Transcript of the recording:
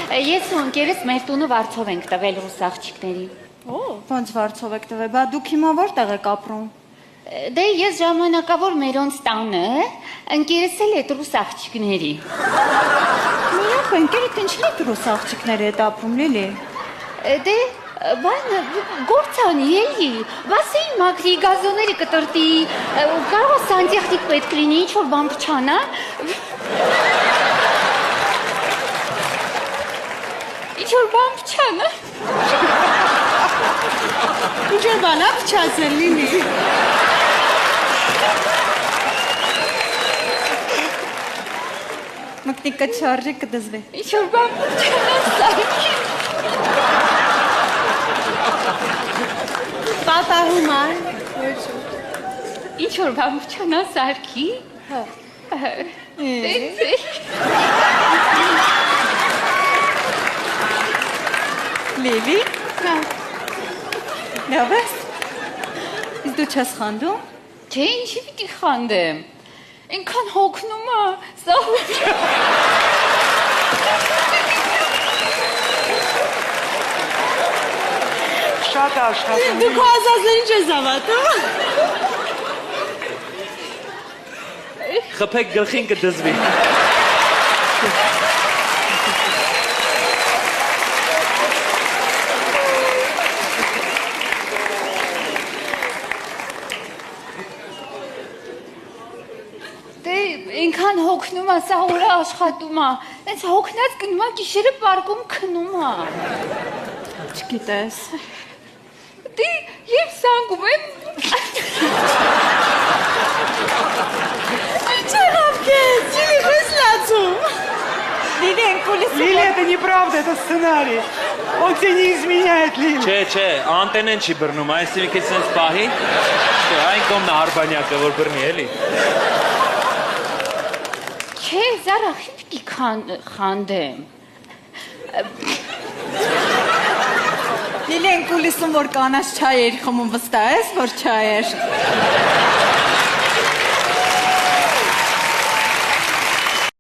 Ես ու ընկերս մեր տունը վարձով ենք տվել ռուս աղջիկներին։ Ոնց վարձով եք տվել, բա դուք հիմա որտեղ եք ապրում։ Դե ես ժամանակավոր մերոնց տանը, ընկերս էլ էդ ռուս աղջիկների։ Միակ ընկերդ ինչի՞ է ռուս աղջիկների հետ ապրում, Լիլի։ Դե բան գործանի էլի, բասի մակրի գազոները կտրտի, կարող է սանտիախտիկ պետք լինի, ինչ-որ բան փչանա։ Ինչ-որ բան փչանա։ Ինչ-որ բան է փչացել, Լիլի։ Մկնիկը չարժի կդզվի։ Ինչ-որ բան փչանա, սարքի։ Պատահում է։ Ինչ-որ բան փչանա, սարքի։ Լիլի։ Լավ ես։ Իսկ դու չես խանդում։ Չէ, ինչի պիտի խանդեմ։ Ինքան հոգնում է, սա Շատ աշխատում։ Դու քո ասածներին չես հավատում։ Խփեք գլխին կդզվի։ Դե ինքան հոգնում է, սա օրը աշխատում է։ Այս հոգնած գնում է, գիշերը պարկում քնում է։ Չգիտես։ Դե և սանգում եմ։ Չեղավ քեզ, Ջիլի խես լացում։ Лилия, Лилия, это неправда, это сценарий. Он тебе не изменяет, Лилия. Չէ, անտենեն չի բռնում, այսինքն քեզ sense պահի։ Չէ, այն կողմն է արբանյակը, որ բռնի, էլի։ Չէ, Զարա, պիտի խանդեմ։ Լիլիան կուլիսում որ կանաչ չայ էր խմում, վստահ ես, որ չայ էր։